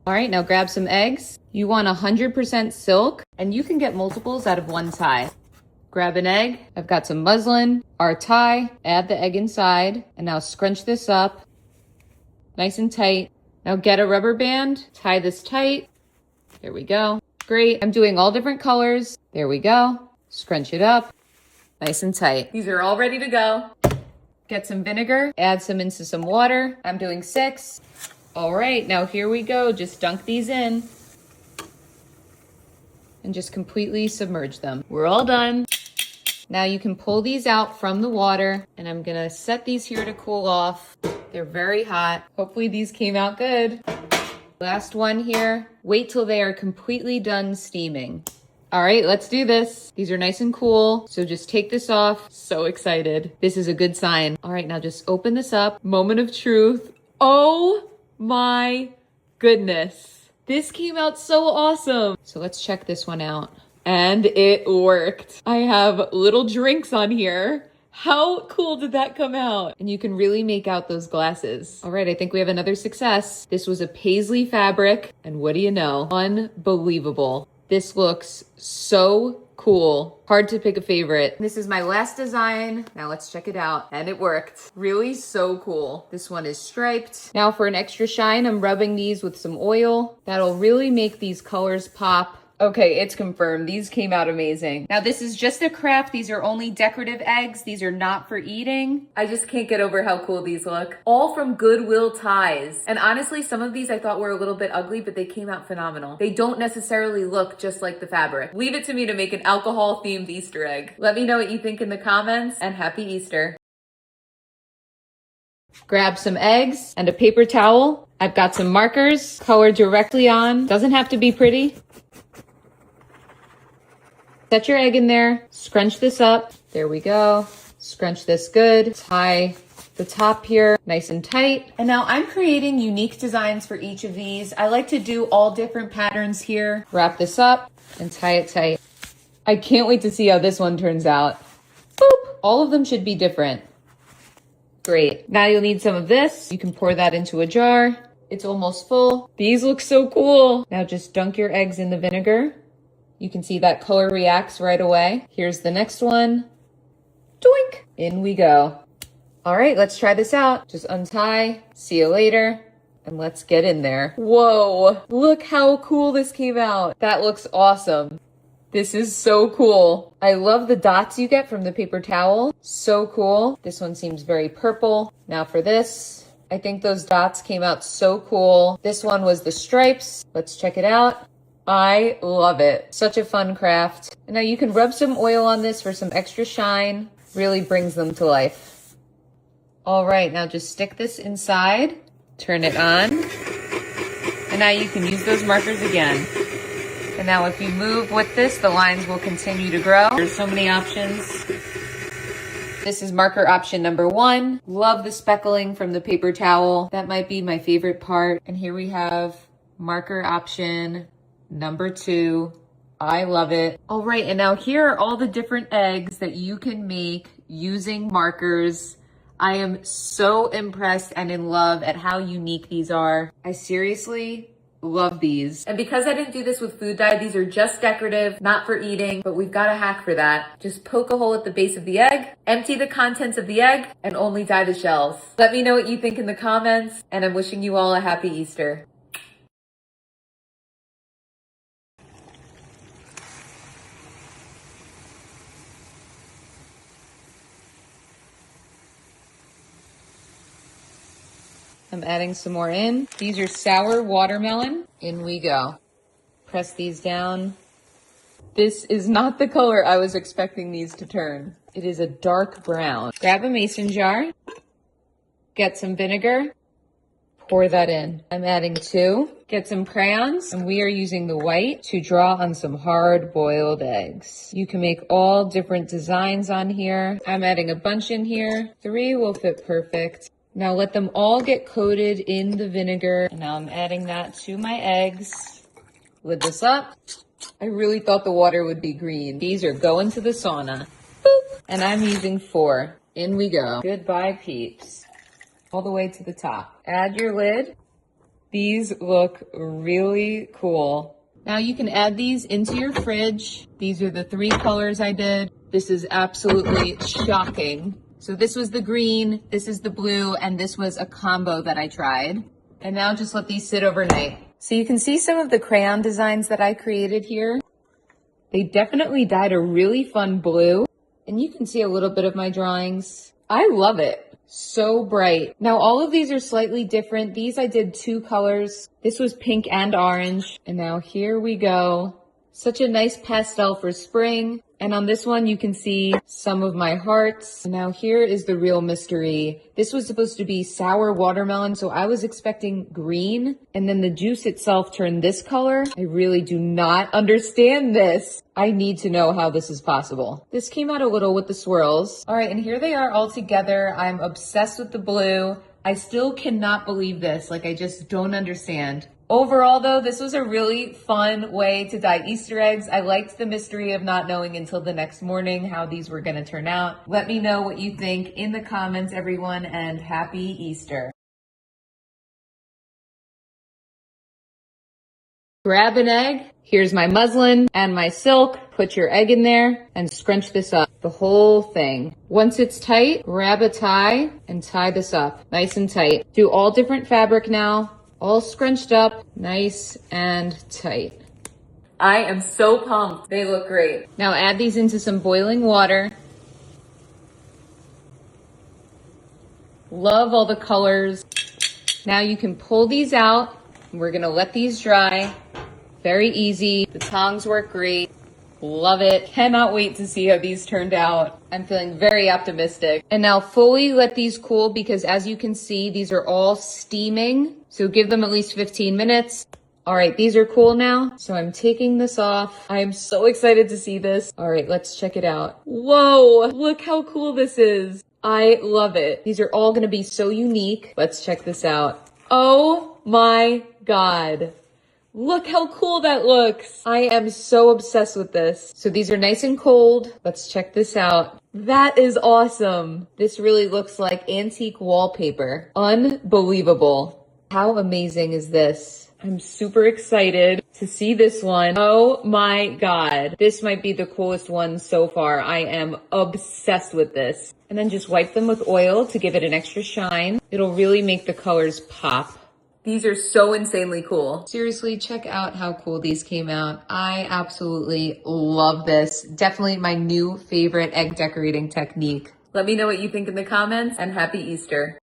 All right, now grab some eggs. You want 100% silk, and you can get multiples out of one tie. Grab an egg. I've got some muslin, our tie, add the egg inside, and now scrunch this up nice and tight. Now get a rubber band, tie this tight. There we go. Great. I'm doing all different colors. There we go. Scrunch it up nice and tight. These are all ready to go. Get some vinegar, add some into some water. I'm doing 6. All right, now here we go. Just dunk these in and just completely submerge them. We're all done. Now you can pull these out from the water, and I'm gonna set these here to cool off. They're very hot. Hopefully these came out good. Last one here. Wait till they are completely done steaming. All right, let's do this. These are nice and cool, so just take this off. So excited. This is a good sign. All right, now just open this up. Moment of truth. Oh my goodness. This came out so awesome. So let's check this one out. And it worked. I have little drinks on here. How cool did that come out? And you can really make out those glasses. All right, I think we have another success. This was a paisley fabric, and what do you know? Unbelievable. This looks so cool. Hard to pick a favorite. This is my last design. Now let's check it out. And it worked. Really so cool. This one is striped. Now for an extra shine, I'm rubbing these with some oil. That'll really make these colors pop. Okay, it's confirmed. These came out amazing. Now this is just a craft. These are only decorative eggs. These are not for eating. I just can't get over how cool these look. All from Goodwill ties. And honestly, some of these I thought were a little bit ugly, but they came out phenomenal. They don't necessarily look just like the fabric. Leave it to me to make an alcohol themed Easter egg. Let me know what you think in the comments, and happy Easter. Grab some eggs and a paper towel. I've got some markers, color directly on. Doesn't have to be pretty. Set your egg in there, scrunch this up. There we go. Scrunch this good. Tie the top here nice and tight. And now I'm creating unique designs for each of these. I like to do all different patterns here. Wrap this up and tie it tight. I can't wait to see how this one turns out. Boop! All of them should be different. Great. Now you'll need some of this. You can pour that into a jar. It's almost full. These look so cool. Now just dunk your eggs in the vinegar. You can see that color reacts right away. Here's the next one. Doink! In we go. All right, let's try this out. Just untie, see you later, and let's get in there. Whoa, look how cool this came out. That looks awesome. This is so cool. I love the dots you get from the paper towel. So cool. This one seems very purple. Now for this, I think those dots came out so cool. This one was the stripes. Let's check it out. I love it. Such a fun craft. And now you can rub some oil on this for some extra shine. Really brings them to life. All right, now just stick this inside, turn it on, and now you can use those markers again. And now if you move with this, the lines will continue to grow. There's so many options. This is marker option number 1. Love the speckling from the paper towel. That might be my favorite part. And here we have marker option number 2. I love it. All right, and now here are all the different eggs that you can make using markers. I am so impressed and in love at how unique these are. I seriously love these. And because I didn't do this with food dye, these are just decorative, not for eating, but we've got a hack for that. Just poke a hole at the base of the egg, empty the contents of the egg, and only dye the shells. Let me know what you think in the comments, and I'm wishing you all a happy Easter. I'm adding some more in. These are sour watermelon. In we go. Press these down. This is not the color I was expecting these to turn. It is a dark brown. Grab a mason jar. Get some vinegar. Pour that in. I'm adding 2. Get some crayons, and we are using the white to draw on some hard-boiled eggs. You can make all different designs on here. I'm adding a bunch in here. 3 will fit perfect. Now let them all get coated in the vinegar. And now I'm adding that to my eggs. Lid this up. I really thought the water would be green. These are going to the sauna. Boop. And I'm using 4. In we go. Goodbye, peeps. All the way to the top. Add your lid. These look really cool. Now you can add these into your fridge. These are the 3 colors I did. This is absolutely shocking. So this was the green, this is the blue, and this was a combo that I tried. And now just let these sit overnight. So you can see some of the crayon designs that I created here. They definitely dyed a really fun blue. And you can see a little bit of my drawings. I love it. So bright. Now all of these are slightly different. These I did 2 colors. This was pink and orange. And now here we go. Such a nice pastel for spring. And on this one, you can see some of my hearts. And now here is the real mystery. This was supposed to be sour watermelon, so I was expecting green. And then the juice itself turned this color. I really do not understand this. I need to know how this is possible. This came out a little with the swirls. All right, and here they are all together. I'm obsessed with the blue. I still cannot believe this. Like, I just don't understand. Overall, though, this was a really fun way to dye Easter eggs. I liked the mystery of not knowing until the next morning how these were going to turn out. Let me know what you think in the comments, everyone, and happy Easter. Grab an egg. Here's my muslin and my silk. Put your egg in there and scrunch this up, the whole thing. Once it's tight, grab a tie and tie this up nice and tight. Do all different fabric now. All scrunched up, nice and tight. I am so pumped. They look great. Now add these into some boiling water. Love all the colors. Now you can pull these out. We're gonna let these dry. Very easy. The tongs work great. Love it. Cannot wait to see how these turned out. I'm feeling very optimistic. And now fully let these cool because as you can see, these are all steaming. So give them at least 15 minutes. All right, these are cool now. So I'm taking this off. I am so excited to see this. All right, let's check it out. Whoa, look how cool this is. I love it. These are all gonna be so unique. Let's check this out. Oh my God. Look how cool that looks. I am so obsessed with this. So these are nice and cold. Let's check this out. That is awesome. This really looks like antique wallpaper. Unbelievable. How amazing is this? I'm super excited to see this one. Oh my God. This might be the coolest one so far. I am obsessed with this. And then just wipe them with oil to give it an extra shine. It'll really make the colors pop. These are so insanely cool. Seriously, check out how cool these came out. I absolutely love this. Definitely my new favorite egg decorating technique. Let me know what you think in the comments and happy Easter.